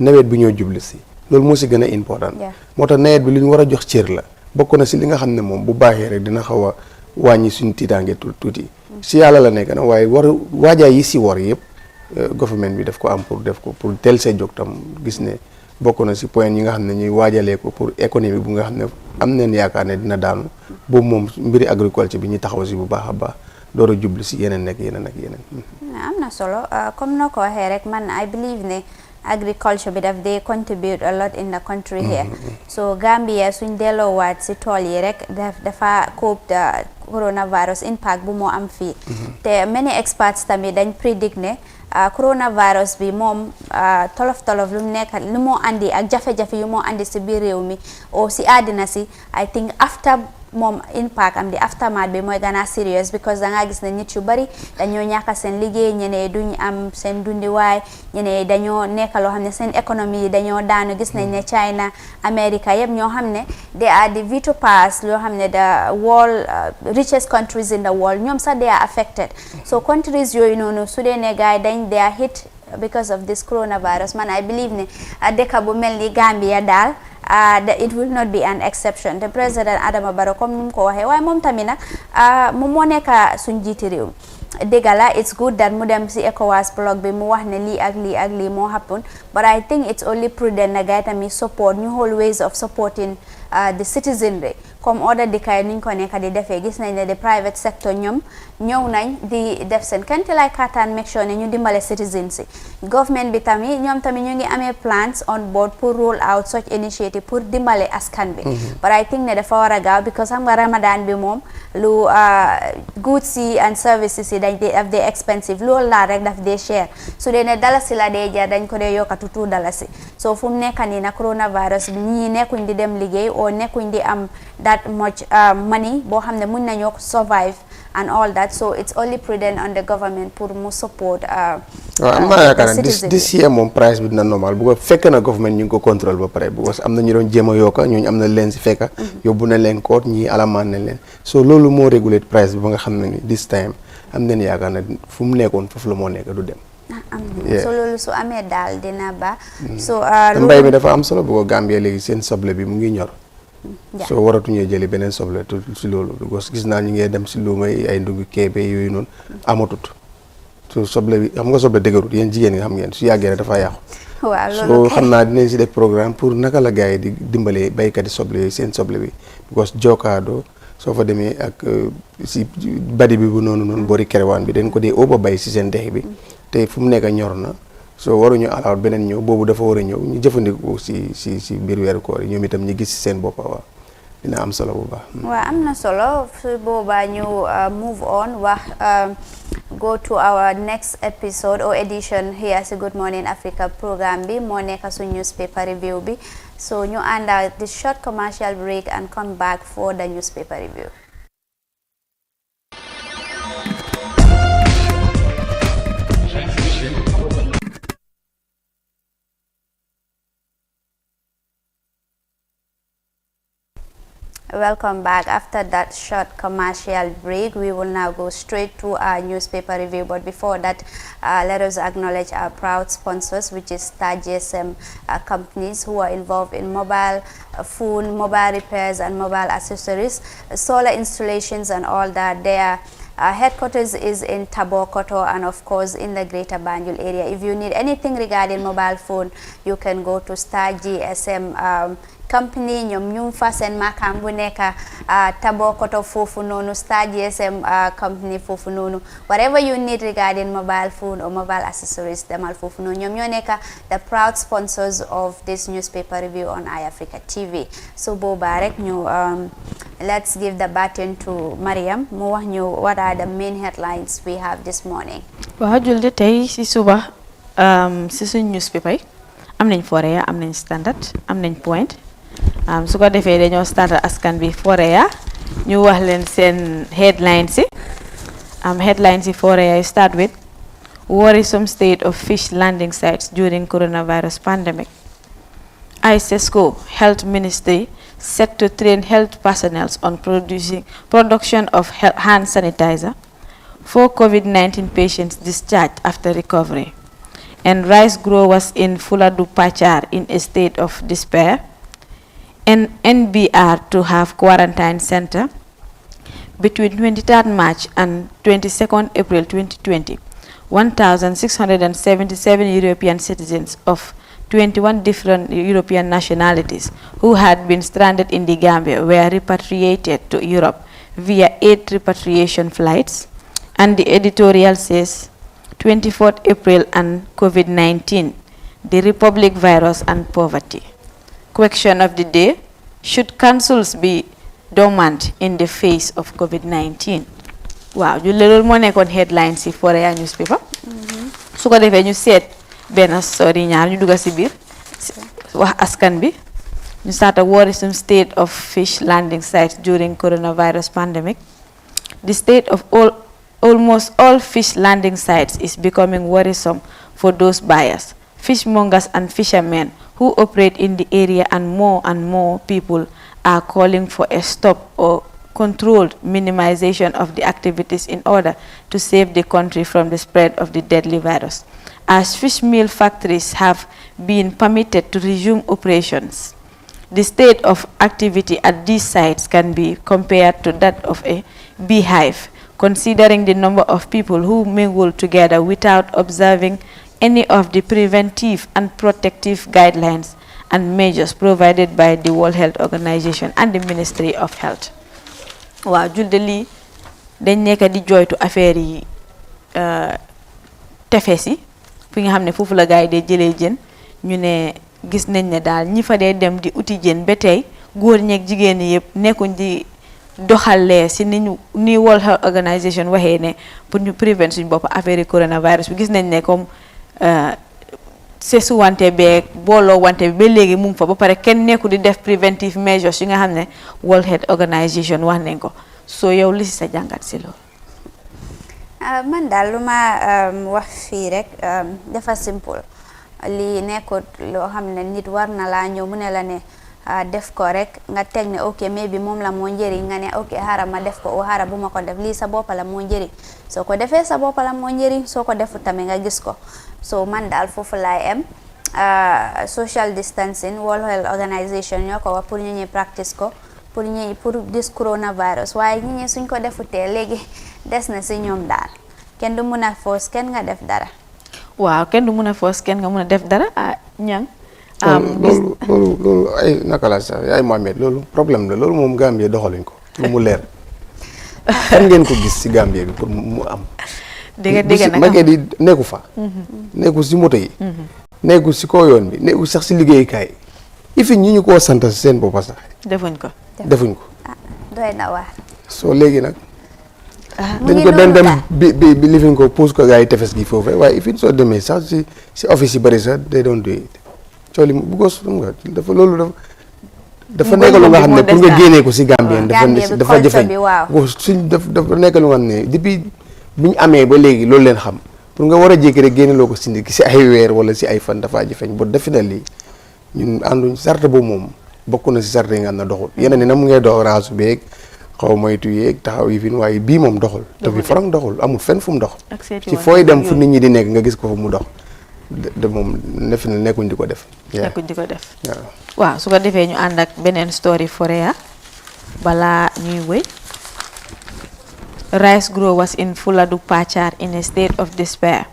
nawet bi ñoo jubli si loolu moo si gën a important moo tax nawet bi li ñu war a jox cër la bokk na si li nga xam ne moom bu baaxee rek dina xaw a wàññi suñu tiitaange tuuti si yàlla la nekk nag waaye waajaay yi si war yëpp government bi daf ko am pour teel see jóg tam gis ne bokk na si point yi nga xam ne ñuy waajalee ko pour économie bu nga xam ne am neen yaakaar ne dina daanu boobu moom mbiri agriculture bi ñu taxaw si bu baax a baax door a jublu si yeneen ak yeneen ak yeneen. am na solo comme noo ko waxee rek man I believe ne agriculture bi daf dee contribute a lot in the country here so Gambia suñ delloowaat si tool yi rek dafa cope the coronavirus impact bu moo am fii te many experts tamit dañ predict ne coronavirus bi moom tolof lu mu nekk lu moo andi ak jafe-jafe yu moo andi si biir réew mi o si àddina si I think after moom impact am di aftermath bi mooy gën a serious because da nga gis ne nit yu bari dañoo ñàkk seen liggéey ñeneen duñ am seen dundiwaay ñeneen dañoo nekk loo xam ne seen économie yi dañoo daanu gis nañ ne China America yëpp ñoo xam ne they are the veto powers yoo xam ne the world richest countries in the world ñoom sax they are affected so countries yooyu noonu su dee ne gars yi dañ they are hit because of this coronavirus man I believe ne dëkk bu mel ni Gambia daal it will not be an exception the president Adama Barrow comme ni mu ko waxee waaye moom tamit nag moom moo nekk suñ jiiti réew dëgg la it's good that mu dem si ECOWAS bloc bi mu wax ne lii ak lii ak lii moo happen but I think it's only prudent na gars tamit support ñu whole ways of supporting the citizenry comme order dikay niñ ko nekk di defee gis nañ ne the private sector ñoom ñëw nañ di def seen kenti lay kattan make sure ne ñu dimbale citizens si government bi tamit ñoom tamit ñu ngi amee plans on board pour roll out such initiative pour dimbale askan bi but I think ne dafa war a gaaw because xam nga Ramadan bi moom lu goods yi and services yi dañ daf dee expensive loolu laa rek daf dee cher su dee ne dalasi la dee jar dañ ko dee yokkatu 2 dalasi so fu mu nekk nii na coronavirus bi ñii nekkuñ di dem liggéey oo nekkuñ di am that much money boo xam ne mun nañoo survive and all that so it's only prudent on the government pour mu support waaw am naa yaakaar ne this year moom price bi dina normal bu ko fekk na government ñu ngi ko contrôle ba pare because am na ñu doon jéem a yokka ñooñu am na leen si fekka yóbbu na leen koot ñii alamaan nañ leen so loolu moo régulate price bi ba nga xam ne ni this time am nañ yaakaar ne fu mu nekkoon foofu la moo nekk du dem so loolu su amee daal dina ba so mbay mi dafa am solo bu ko Gambia léegi seen soble bi mu ngi ñor so waratuñoo jëli beneen soble si loolu because gis naa ñu ngi dem si luuma yi ay ndugg keebe yooyu noonu amatut so soble bi xam nga soble dëgërut yéen jigéen nga xam ngeen su yàggee rek dafa yàqu waaw loolu so xam naa dinañ si def programme pour naka la gars yi di dimbalee baykat yi soble yooyu seen soble bi because jokaado soo fa demee ak si badi bi bu noonu boori kerewaan bi dañ ko dee óoba bay si seen dex bi te fu mu nekk ñor na so waruñu alaaw beneen ñëw boobu dafa war a ñëw ñu jëfandikoo si biir weeru koor yi ñoom itam ñu gis si seen bopp waaw dina am solo bu baax. waaw am na solo su boobaa ñu move on wax go to our next episode or edition here si Good Morning Africa programme bi moo nekk su newspaper review bi so ñu ànda the short commercial break and come back for the newspaper review. Welcome back. After that short commercial break, we will now go straight to our newspaper review. But before that, let us acknowledge our proud sponsors, which is Star GSM companies who are involved in mobile phone, mobile repairs and mobile accessories, solar installations and all that. Their headquarters is in Tabokoto and of course in the Greater Banjul area. If you need anything regarding mobile phone, you can go to Star GSM company ñoom ñu fa seen makam bu nekk Tabokoto foofu noonu Star GSM company foofu noonu whatever you need regarding mobile phone or mobile accessories demal foofu noonu ñoom ñoo nekk the proud sponsors of this newspaper review on iAfrica TV so boobaa rek ñu let's give the baton to Mariam mu wax ñu what are the main headlines we have this morning. waaw julde tey si suba si suñ newspaper yi am nañ Foroyaa am nañ Standard am nañ Point su ko defee dañoo start askan bi Foroyaa ñu wax leen seen headlines yi Foroyaa start with worrisome state of fish landing sites during coronavirus pandemic. ISESCO Health Ministry set to train health personnel on production of hand sanitizer. 4 COVID-19 patients discharged after recovery. And rice growers in Fuladu Pachar in a state of despair. And NBR to have quarantine center between 23rd March and 22nd April 2020. 1,677 European citizens of 21 different European nationalities who had been stranded in the Gambia were repatriated to Europe via 8 repatriation flights. And the editorial says 24th April and COVID-19, the Republic virus and poverty. Question of the day, should councils be dormant in the face of COVID-19? Wow, you little more on headlines for a newspaper. su ko defee ñu seet benn story ñaar ñu dugga si biir wax askan bi ñu start a worrisome state of fish landing sites during coronavirus pandemic. The state of almost all fish landing sites is becoming worrisome for those buyers, fishmongers and fishermen who operate in the area, and more people are calling for a stop or controlled minimization of the activities in order to save the country from the spread of the deadly virus. As fish meal factories have been permitted to resume operations, the state of activity at these sites can be compared to that of a beehive, considering the number of people who mingle together without observing any of the preventive and protective guidelines and measures provided by the World Health Organization and the Ministry of Health. Waaw julde lii dañ nekk di joytu affaire yi tefes yi fi nga xam ne foofu la gaay dee jëlee jën ñu ne gis nañ ne daal ñi fa dee dem di uti jën ba tey góor ñeeg jigéen ñi yëpp nekkuñ di doxalee si ni World Health Organization waxee ne pour ñu prevent suñ bopp affaire yi coronavirus bi gis nañ ne comme seesu wante beeg booloo wante bi ba léegi mu ngi fa ba pare kenn nekku di def preventive measures yi nga xam ne World Health Organization wax nañ ko soo yow li si sa jàngat si loolu. man daal lu ma wax fii rek dafa simple lii nekkut loo xam ne nit war na laa ñëw mu ne la ne def ko rek nga teg ne ok mais bi moom la moo njëriñ nga ne ok xaaral ma def ko o xaaral bu ma ko def lii sa bopp la moo njëriñ soo ko defee sa bopp la moo njëriñ soo ko defu tamit nga gis ko so man daal foofu laay am social distancing World Health Organization ñoo ko wax pour ñu ñuy practice ko pour this coronavirus waaye ñi ñi suñ ko defutee léegi des na si ñoom daal kenn du mun a force kenn nga def dara. waaw kenn du mun a force kenn nga mun a def dara ñang loolu ay naka la sax ay Mohamed loolu problème la loolu moom Gambie doxaluñ ko pour mu leer fan ngeen ko gis si Gambie bi pour mu am. dégg nag magee di nekku fa. nekku si moto yi. nekku si kaw yoon bi nekku sax si liggéeyukaay yi fi ñu koo sant si seen bopp sax. defuñ ko. doy na waar. soo léegi nag. dañ ko dem bi lifin ko pose ko gars yi tefes gi foofu waaye fi soo demee sax si office yi bëri sax day doon doy cooli bu ko dafa loolu dafa nekk lu nga xam ne pour nga génnee ko si Gambien dafa jafeñ suñ dafa nekk lu nga xam ne depuis bu ñu amee ba léegi loolu leen xam pour nga war a jékki rek génne loo ko si ay weer wala si ay fan dafa jafeñ ba defe na lii ñun ànduñ sarte boobu moom bokk na si sarte yi nga xam ne doxul yeneen ni na mu ngay dox raasu beeg xaw moytu yeeg taxaw yi fin waaye bii moom doxul te bi farang doxul amul fenn fu mu dox ci fooy dem fu nit ñi di nekk nga gis ko fu mu dox de moom nefi na nekkuñ di ko def waaw su ko defee ñu ànd ak beneen story Forea balaa ñuy wëy. Rice growers in Fuladu Pachar in a state of despair.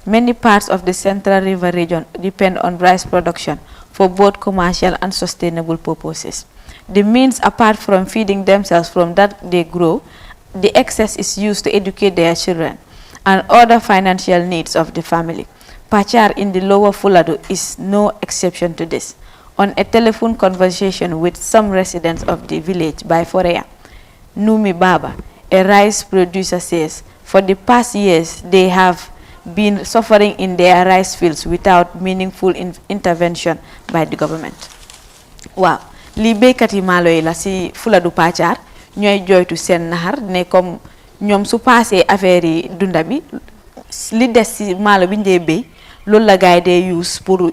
Many parts of the Central River region depend on rice production for both commercial and sustainable purposes. The means, apart from feeding themselves from that they grow, the excess is used to educate their children and other financial needs of the family. Pachar in the lower Fuladu is no exception to this. On a telephone conversation with some residents of the village by Forea, Numi Baba, a rice producer, says for the past years they have been suffering in their rice fields without meaningful intervention by the government. Wow. Li béykat yi maalo yi la si Fuladu Pachar ñooy jooytu seen naxar ne comme ñoom su passé affaire yi dunda bi li des si maalo bi njee béy loolu la gaay dee use pour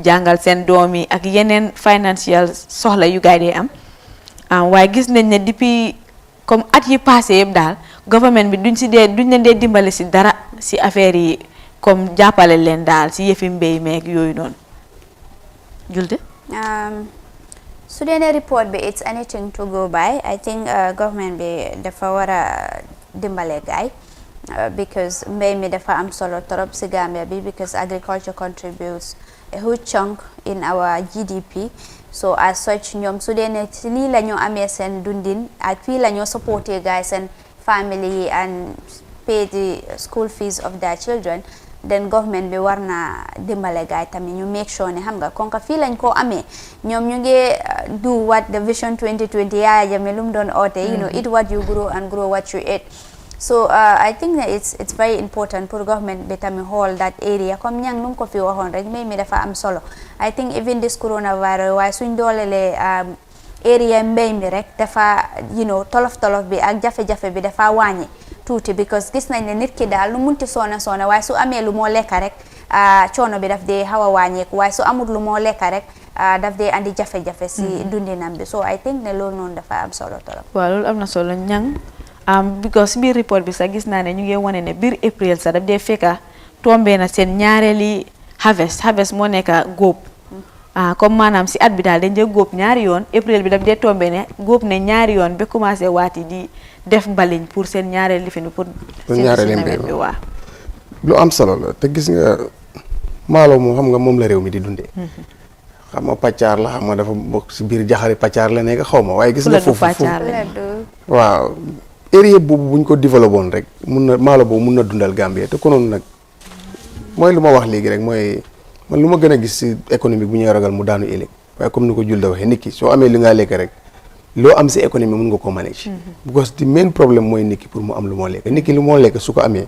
jàngal seen doom yi ak yeneen financial soxla yu gaay dee am waaye gis nañ ne depuis comme at yi passé yëpp daal government bi duñ leen dee dimbale si dara si affaire yi comme jàppale leen daal si yëfi mbéy meeg yooyu noonu julde su dee ne report bi it's anything to go by I think government bi dafa war a dimbale gaay because mbéy mi dafa am solo torop si Gambia bi because agriculture contributes a huge chunk in our GDP so as such ñoom su dee ne lii la ñoo amee seen dundin ak fii la ñoo supporté gaay seen family and pay the school fees of their children then government bi war na dimbale gaay tamit ñu make sure ne xam nga kon ka fii lañ ko amee ñoom ñu ngi do what the vision 2020 Yaya Jammeh lu mu doon oote you know eat what you grow and grow what you eat So I think that it's very important for government bi tamit hold that area comme ñang nu ko fi waxoon rek mbay mi dafa am solo. I think even this coronavirus waaye suñ doolelee area mbay mi rek dafa tolof bi ak jafe-jafe bi dafa wàññi tuuti because gis nañ ne nit ki daal lu munti soona waaye su amee lu moo lekka rek coono bi daf dee xaw a wàññeeku waaye su amul lu moo lekka rek daf dee andi jafe-jafe si dundinam bi so I think ne loolu noonu dafa am solo torop. waaw loolu am na solo ñang because biir report bi sax gis naa ne ñu ngi wane ne biir April sax daf dee fekka tombé na seen ñaareeli harvest moo nekk góob comme maanaam si at bi daal dañ dee góob ñaari yoon April bi daf dee tombé ne góob ne ñaari yoon ba commencé waati di def mbaliñ pour seen ñaareel lifin bi pour ñaareeli mbéy bi waa lu am solo la te gis nga maalo moom xam nga moom la réew mi di dundee xam nga pàccaar la xam nga dafa bokk si biir jaxari pàccaar la nekk xaw ma waaye gis nga foofu waaw area boobu buñ ko développé woon rek maalo boobu mun na dundal Gambie te konoon nag mooy lu ma wax léegi rek mooy man lu ma gën a gis si économique bu ñuy ragal mu daanu ëllëg waaye comme ni ko Julde waxee nit ki soo amee li nga lekk rek loo am si économie mun nga ko manage because the main problème mooy nit ki pour mu am lu moo lekk nit ki lu moo lekk su ko amee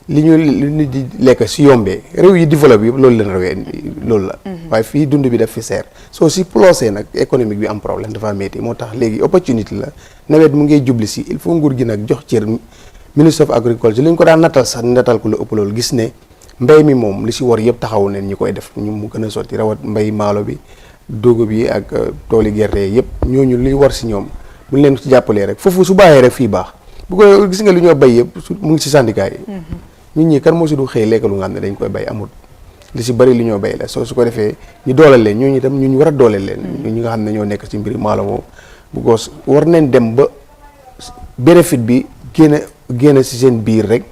li nit di lekk si yombee réew yi développé yëpp loolu leen rawee loolu la waaye fii dund bi daf fi seer soo si plosé nag économique bi am problème dafa métti moo tax léegi opportunité la nawet mu ngay jubli si il faut nguur gi nag jox cër ministre of agriculture li ñu ko daan natal sax natal ko lu ëpp loolu gis ne mbéy mi moom li si war yëpp taxawu neen ñi koy def ñu mu gën a sotti rawat mbéy maalo bi dugub yi ak tooli gerte yëpp ñooñu li war si ñoom buñ leen ci jàppalee rek foofu su baaxee rek fii baax bu ko gis nga li ñoo béy yëpp mu ngi si syndicat yi ñun ñi kan moo si du xëy lekk lu nga xam ne dañ koy bay amul li si bëri li ñoo bay la soo su ko defee ñu dooleel leen ñooñu itam ñu war a dooleel leen ñi nga xam ne ñoo nekk ci mbiri maalo moom bu ko war nañ dem ba bénéfice bi génn si seen biir rek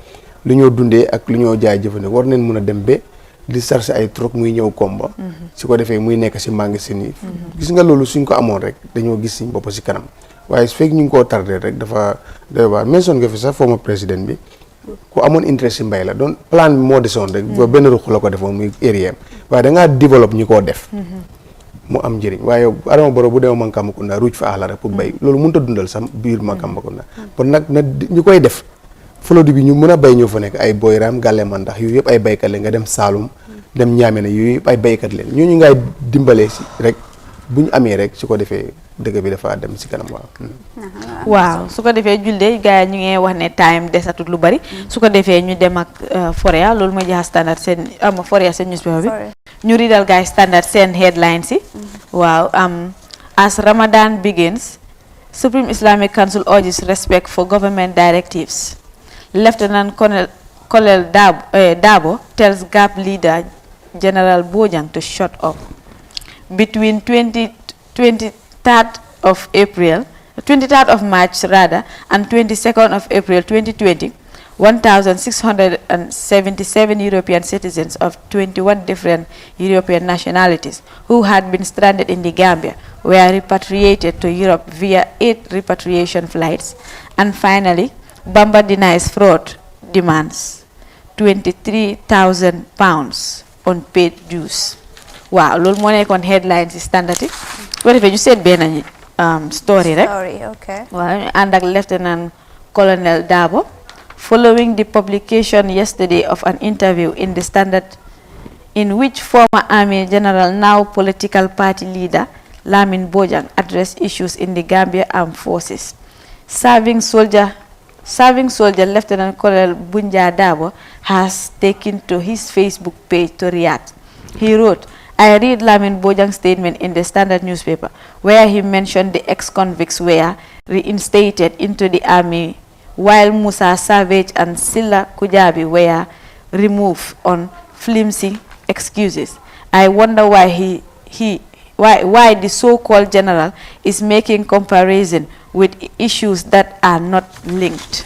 lu ñoo dundee ak lu ñoo jaay jëfandikoo war nañ mun a dem ba di sarse ay troc muy ñëw komba su ko defee muy nekk si magasin yi gis nga loolu suñ ko amoon rek dañoo gis suñ bopp si kanam waaye su fekk ñu ngi koo tardé rek dafa doy waar mention nga fi sax former président bi ku amoon interest si mbay la doon plan bi moo desoon rek ba benn ruq la ko defoon muy area waaye da ngaa développe ñi koo def mu am njëriñ waaye Adama Barrow bu demee Mankambakunda ruuj fa la rek pour bay loolu mënut a dundal sax biir Mankambakunda kon nag na ñu koy def flodi bi ñu mën a bay ñoo fa nekk ay Boyram Gàlleman ndax yooyu yëpp ay baykat leen nga dem Saalum dem Ñaamena yooyu yëpp ay baykat leen ñooñu ngay dimbalee si rek bu ñu amee rek su ko defee dëgg bi dafa dem si kanam waaw su ko defee Julde gars yi ñu ngi wax ne time desatut lu bari su ko defee ñu dem ak Foria loolu mooy jaxa standard seen Foria seen newspaper bi ñu riidal gars yi standard seen headlines yi waaw as Ramadan begins Supreme Islamic Council urges respect for government directives. Lieutenant Colonel Dabo tells GAP leader General Bojang to shut up. Between 23rd of March and 22nd of April 2020, 1,677 European citizens of 21 different European nationalities who had been stranded in the Gambia were repatriated to Europe via 8 repatriation flights. And finally, Bamba denies fraud demands £23,000 unpaid dues. Wow, loolu moo nekkoon headlines yi standard yi. Su ko defee ñu seet benn story rek. Waaw ñu ànd ak Lieutenant Colonel Dabo. Following the publication yesterday of an interview in the Standard in which former Army General, now political party leader, Lamin Bojang addressed issues in the Gambia Armed Forces. Serving soldier Lieutenant Colonel Bunja Dabo has taken to his Facebook page to react. He wrote, I read Lamin Bojang's statement in the Standard newspaper where he mentioned the ex-convicts were reinstated into the army while Musa Savage and Silla Kujabi were removed on flimsy excuses. I wonder why why the so-called general is making comparison with issues that are not linked.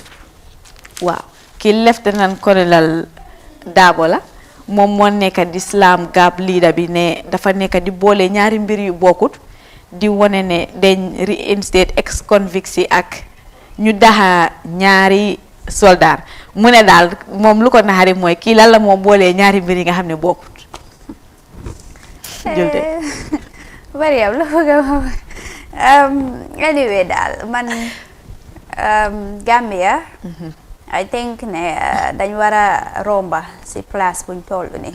Wow. Ki Lieutenant Colonel Dabo la moom moo nekk di Islam GAP leader bi ne dafa nekk di boole ñaari mbir yu bokkut di wone ne dañ reinstate ex-convicts yi ak ñu daxa ñaari soldat mu ne daal moom lu ko naxari mooy kii lan la moo boolee ñaari mbir yi nga xam ne bokkut. Julde bari am la bëgg anyway daal man Gambia I think ne dañ wara romba si place buñ tollu ni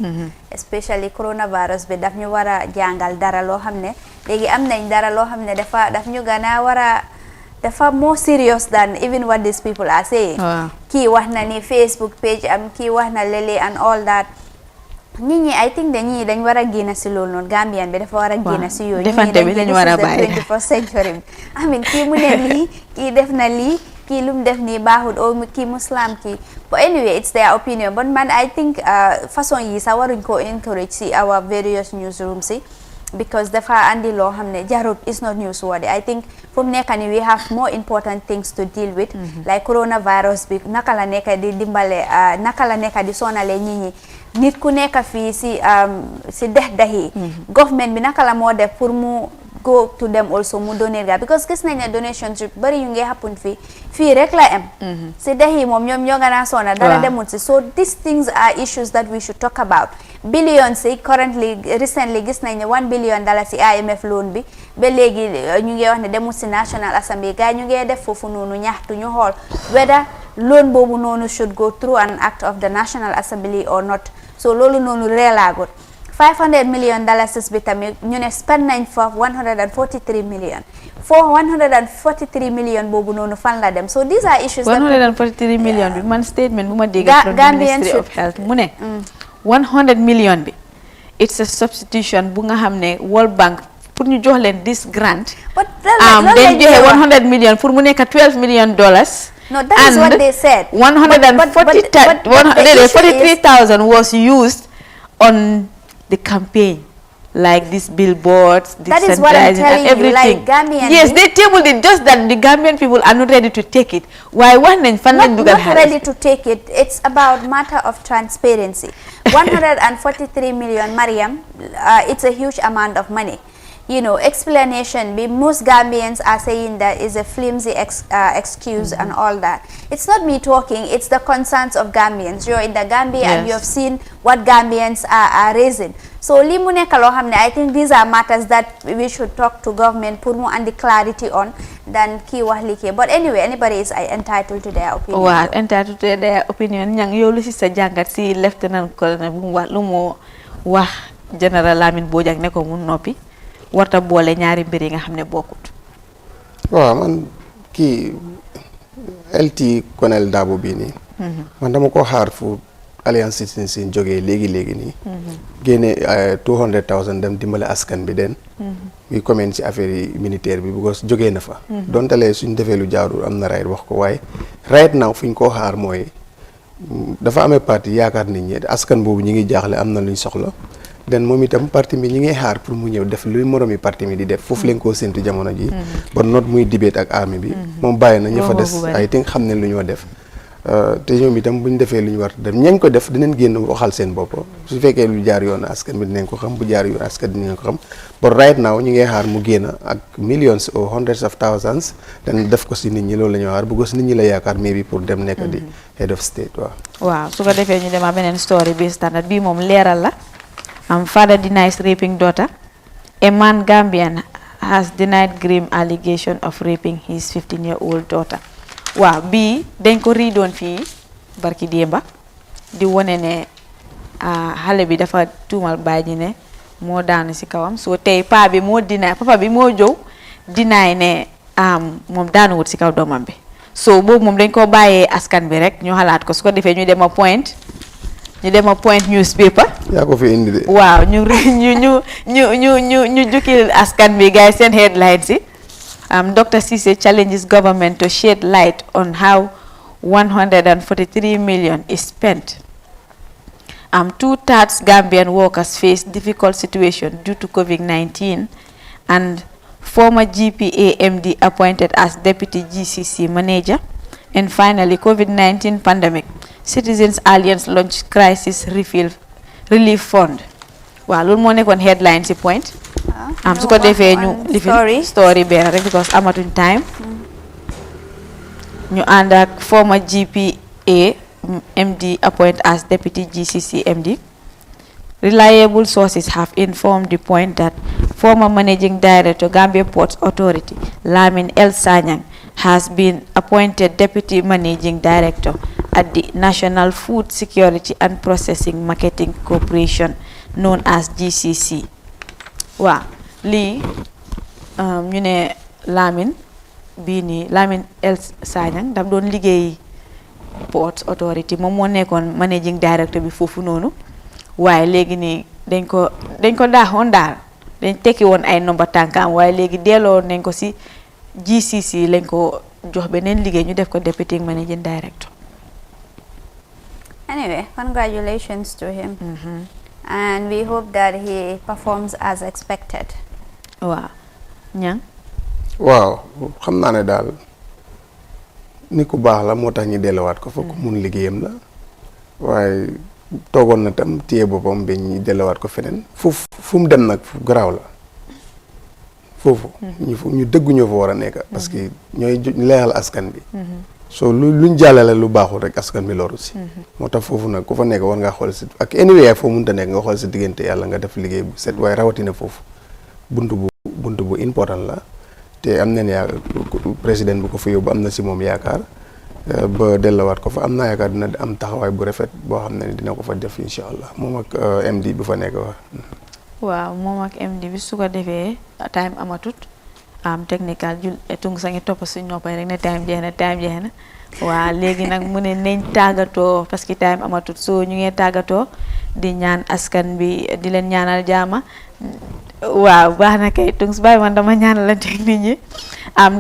especially coronavirus bi daf ñu wara jangal dara lo xamne legi am nañ dara lo xamne daf ñu gëna wara dafa more serious than even what these people are saying. Kii wax na ni Facebook page am kii wax na lele and all that. Ñi I think dañ war a génn si loolu noonu Gambian bi dafa war a génn si yooyu. defante bi lañ war a bàyyi 21st century. I mean kii mu ne lii kii def na lii kii lu mu def nii baaxul o kii muslim kii. But anyway it's their opinion but man I think façon yi sax waruñ ko encourage si our various newsrooms si. Because dafa andi loo xam ne jarut is not newsworthy. I think fu mu nekk nii we have more important things to deal with. Like coronavirus bi naka la nekk di dimbale naka la nekk di sonale ñi nit ku nekk fii si dex yi government bi naka la moo def pour mu go to them also mu donate ga because gis nañ ne donations yu bari yu ngi happen fii rek la am si dex yi moom ñoom ñoo gën a sona dara demul si so these things are issues that we should talk about billions si recently gis nañ ne $1 billion si IMF loan bi ba léegi ñu ngi wax ne demul si National Assembly gars ñu ngi def foofu noonu ñaxtu ñu xool whether loan boobu noonu should go through an act of the National Assembly or not so loolu noonu reelaagut $500 million bi tamit ñu ne spend nañ fa 143 million for 143 million boobu noonu fan la dem so these are issues 143 million bi man statement bu ma dégg from the Ministry of Health mu ne 100 million bi it's a substitution bu nga xam ne World Bank pour ñu jox leen this grant dañ joxe 100 million pour mu nekk $12 million no, that is what they said. 43,000 was used on the campaign, like these billboards, the that is what I'm telling and everything. You, like Gambian yes, they tabled it just that the Gambian people are not ready to take it. Why one and not ready to take it. It's about matter of transparency. 143 million, Mariam. It's a huge amount of money. You know, explanation. Most Gambians are saying that is a flimsy excuse and all that. It's not me talking. It's the concerns of Gambians. You're in the Gambia and you have seen what Gambians are raising. So, I think these are matters that we should talk to government, put more and the clarity on than kiwahlike. But anyway, anybody is entitled to their opinion. Well, entitled to their opinion. Yang yolu si sa jangat si Lieutenant Colonel lumo wah General Lamin Bojang ne ko mun nopi. Warta boole ñaari mbir yi nga xam ne bokkut. waaw man kii LT Colonel Dabo bii nii. man dama ko xaar fu Alliance Citizen jógee léegi nii. génne 200,000 dem dimbale askan bi den. muy comment ci affaire yi militaire bi because jógee na fa. dontalee suñ defee lu jaarul am na right wax ko waaye right now fu ñu koo xaar mooy dafa amee parti yaakaar nit ñi askan boobu ñi ngi jaaxle am na luñ soxla. den moom itam parti mi ñi ngay xaar pour mu ñëw def luy moromi parti mi di def foofu leen koo séntu jamono ji ba not muy debate ak army bi moom bàyyi na ña fa des ay think xam ne lu ñoo def te ñoom itam buñ defee lu ñu war def ñañ ko def dinañ génn waxal seen bopp su fekkee lu jaar yoon askan bi dinañ ko xam bu jaar yoon askan bi dinañ ko xam but right now ñu ngay xaar mu génn ak millions or hundreds of thousands dañ def ko si nit ñi loolu la ñoo xaar bu ko si nit ñi la yaakaar mais bi pour dem nekk di head of state waaw su ko defee ñu dema beneen story bi standard bi moom leeral la father denies raping daughter. A man Gambian has denied grim allegation of raping his 15-year-old daughter. Wow, bi dañ ko riidoon fii barki démba di wone ne xale bi dafa tuumal baay ji ne moo daanu si kawam so tey papa bi moo jow deny ne moom daanuwut si kaw doomam bi so boobu moom dañ ko bàyyee askan bi rek ñu xalaat ko su ko defee ñu dem a point newspaper. yaa ko fi indi de. waaw ñu jukkil askan bi guys seen headlines yi. Dr. Cissé challenges government to shed light on how 143 million is spent. 2/3 Gambian workers face difficult situation due to COVID-19, and former GPA MD appointed as deputy GCC manager. And finally, COVID-19 pandemic. Citizens Alliance launch crisis relief fund. Waaw loolu moo nekkoon headline si point. Su ko defee ñu story benn rek because amatuñ time. ñu ànd ak former GPA MD appointed as deputy GCC MD. Reliable sources have informed the point that former managing director Gambia Ports Authority Lamin El Sanyang has been appointed deputy managing director at the National Food Security and Processing Marketing Corporation, known as GCC. Waaw lii ñu ne Lamin bii nii Lamin El Sanyang daf doon liggéey Port Authority moom moo nekkoon managing director bi foofu noonu waaye léegi nii dañ ko daaxoon daal dañ tekki woon ay nomba tànkaam waaye léegi delloo nañ ko ci GCC lañ ko jox beneen liggéey ñu def ko deputy managing director. Anyway, congratulations to him. And we hope that he performs as expected. Waaw ñang waaw xam naa ne daal ni ku baax la moo tax ñu delluwaat ko fa ku mun liggéeyam la waaye toogoon na tam téye boppam ba ñu delluwaat ko feneen fu mu dem nag fu garaaw la foofu ñu dëggu ñoo fa war a nekk parce que ñooy leeral askan bi so luñ jàllale lu baaxul rek askan bi loru si moo tax foofu nag ku fa nekk war ngaa xool si ak anyway foo mënta nekk nga xool si diggante yàlla nga def liggéey bu set waaye rawatina foofu buntu bu important la te am nañ président bu ko fa yóbbu am na si moom yaakaar ba delluwaat ko fa am naa yaakaar dina am taxawaay bu rafet boo xam ne dina ko fa def incha allah moom ak MD bi fa nekk wax. waaw moom ak MD bi su ko defee time amatut am technical jul tung sa ngi topp suñ noppay rek ne time jeex na waaw léegi nag mu ne nañ tàggatoo parce que time amatut so ñu ngi tàggatoo di ñaan askan bi di leen ñaanal jaama waaw baax na kay tung bàyyi man dama ñaanalante ak nit ñi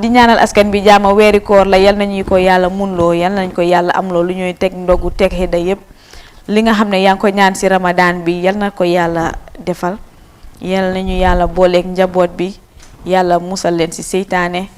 di ñaanal askan bi jaama weeri koor la yal nañu ko yàlla munloo yal nañ ko yàlla am loo lu ñuy teg ndogu teg xida yëpp li nga xam ne yaa ngi ko ñaan si Ramadan bi yal na ko yàlla defal yal nañu yàlla booleeg njaboot bi yàlla musal leen si seytaane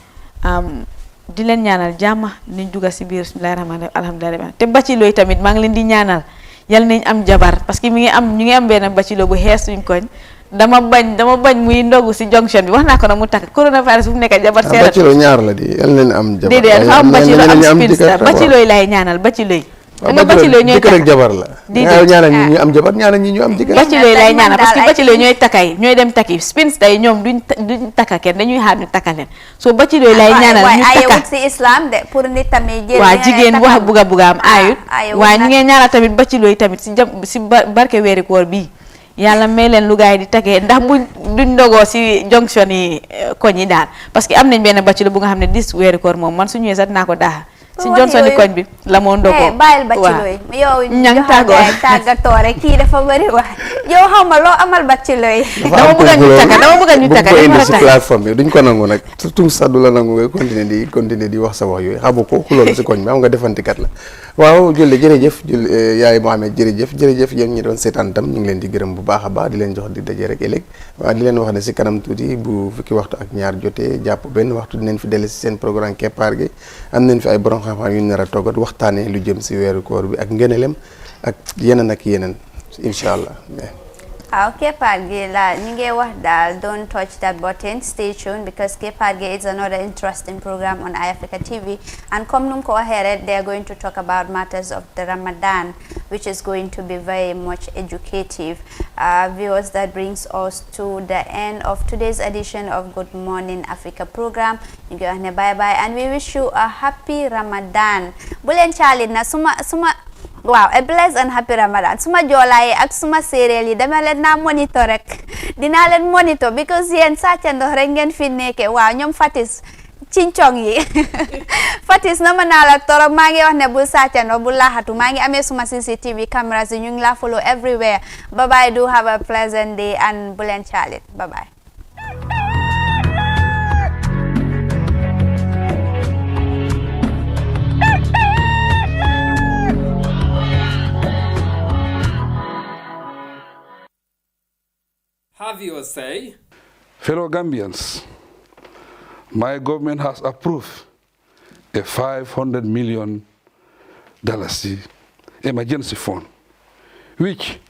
di leen ñaanal jàmm niñ dugga si biir bismillaahi rahmaani rahiim alhamdulilah te bacilo tamit maa ngi leen di ñaanal yal nañ am jabar parce que ñu ngi am benn bacilo bu xees suñ koñ dama bañ muy ndogu si junction bi wax naa ko nag mu takk coronavirus bu mu nekk jabar seerat bacilo ñaar la di yal nañ am jabar déedéet dafa am bacilo am spinster bacilo yi lay ñaanal bacilo yi nga bacilo ñooy takk rek jabar la ñaanal ñi ñu am jabar ñaanal ñi ñu am jëkkër bacilo yi lay ñaanal parce que bacilo yi ñooy takkay ñooy dem takki spinster yi ñoom duñ takka kenn dañuy xaar ñu takka leen so bacilo yi lay ñaanal ñu takka ayewut si islam de pour nit tamit jël waaw jigéen wax buga am ayut waaye ñu ngee ñaanal tamit bacilo yi tamit si barke weeri koor bii yàlla may leen lu gaay di tagee ndax duñ ndogoo si jonction yi koñ yi daal parce que am nañ benn bacilo bu nga xam ne 10 weeri koor moom man su ñëwee sax dinaa ko daaxa si Johnson ni koñ bi la moo ndogoo bàyyil bacilo yi yow ñang tàggatoo rek kii dafa bëri wax yow xaw ma loo amal bacilo yi dama bëgg ñu takka bu ko indi si plateforme bi duñ ko nangu nag surtout sax du la nangu nga continuer di wax sa wax yooyu xamu ko xuloo la si koñ bi xam nga defantikat la waaw Julle jërëjëf yaay Mohamed jërëjëf yéen ñi doon seetaan tam ñu ngi leen di gërëm bu baax a baax di leen jox di daje rek ëllëg waaw di leen wax ne si kanam tuuti bu fukki waxtu ak ñaar jotee jàpp benn waxtu dinañ fi dellu si seen programme keppaar gi am nañ fi ay borom xam-xam yu ñu nar a toggat waxtaanee lu jëm si weeru koor bi ak ngëneelam ak yeneen incha allah. waaw keppaar gi la ñu ngi wax daal don't touch that button, stay tuned because keppaar gi is another interesting program on iAfrica TV and comme num ko waxee rek they are going to talk about matters of the Ramadan which is going to be very much educative. Viewers, that brings us to the end of today's edition of Good Morning Africa program. ñu ngi wax ne bye bye and we wish you a happy Ramadan. Bu leen caalit na suma waaw a blessed and happy Ramadan suma joolaay ak suma séeréer yi dama leen naa monitor rek dinaa leen monitor because yéen sàcca ndox rek ngeen fi nekke waaw ñoom Fatis cincong yi Fatis na ma naa la torop maa ngi wax ne bul sàcca ndox bul laaxatu maa ngi amee suma CCTV cameras yi ñu ngi la follow everywhere. Bye bye, do have a pleasant day and bu leen caalit bye bye. Have your say. Fellow Gambians, my government has approved a $500 million emergency fund, which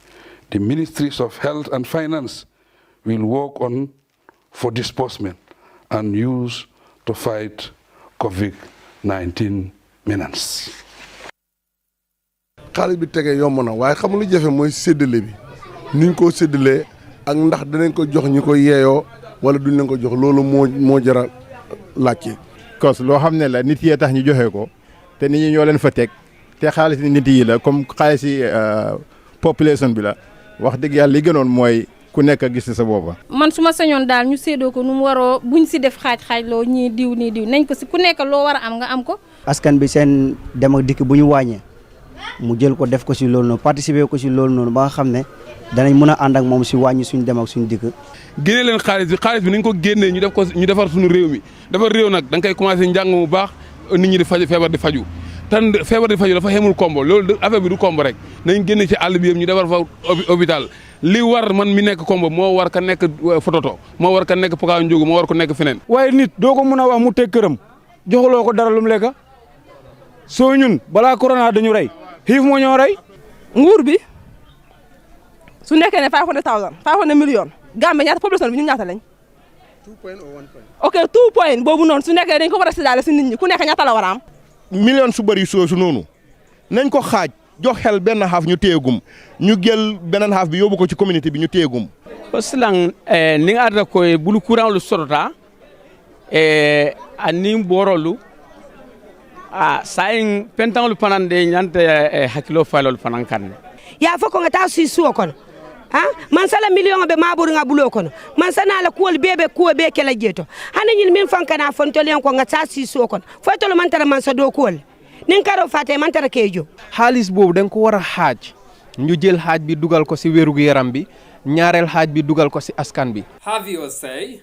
the Ministries of Health and Finance will work on for disbursement and use to fight COVID-19 menace. xaalis bi tege yomb na waaye xam lu jafe mooy séddale bi niñ ko séddalee ak ndax danañ ko jox ñi ko yeeyoo wala duñ leen ko jox loolu moo jara laajte. cause loo xam ne la nit yee tax ñu joxe ko te nit ñi ñoo leen fa teg te xaalis nit yi la comme xaalis yi population bi la wax dëgg yàlla li gënoon mooy ku nekk a gis sa boppa man su ma sañoon daal ñu séddoo ko nu mu waroo buñ si def xaaj loo ñii diw nañ ko si ku nekk loo war a am nga am ko. askan bi seen dem ak dikk bu ñu wàññee mu jël ko def ko si loolu noonu participer ko si loolu noonu ba nga xam ne danañ mën a ànd ak moom si wàññi suñ dem ak suñ dikk. génne leen xaalis bi nañ ko génnee ñu def ko ñu defar suñu réew mi defar réew nag da nga koy commencé njàng mu baax nit ñi di faju feebar di faju tan feebar di faju dafa xemul kombo loolu affaire bi du kombo rek nañ génne ci àll bi yëpp ñu defar fa hôpital li war man mi nekk kombo moo war ka nekk fototo moo war ka nekk Pokaw Njóogu moo war ko nekk feneen. waaye nit doo ko mën a wax mu teg këram joxuloo ko dara lu mu lekk soo ñun balaa corona dañu rey xiif moo ñoo rey. nguur bi su nekkee ne 500 millions Gambie ñaata population bi ñun ñaata lañ. 2 point or 1 point. ok 2 point boobu noonu su nekkee dañ ko war a séddale si nit ñi ku nekk ñaata la war a am. million su bëri soosu noonu nañ ko xaaj jox xel benn xaaf ñu téyegum ñu jël beneen xaaf bi yóbbu ko ci communauté bi ñu téyegum. silang ni nga arda ko bulu courant lu sotota ani borolu sayin pentanglu panande nyante hakilo falol fanan kanne ya foko nga ta si suo kono man sala million be maburu nga bulo kono man sana la kuol bebe kuo be kala jeto hana nyin min fankana fontolen ko nga ta si suo kono fotolo man tara man sa do kuol nin karo fate man tara kejo xaalis boobu da nga ko war a xaaj ñu jël xaaj bi dugal ko si wéru yaram bi ñaareel xaaj bi dugal ko si askan bi. Have you say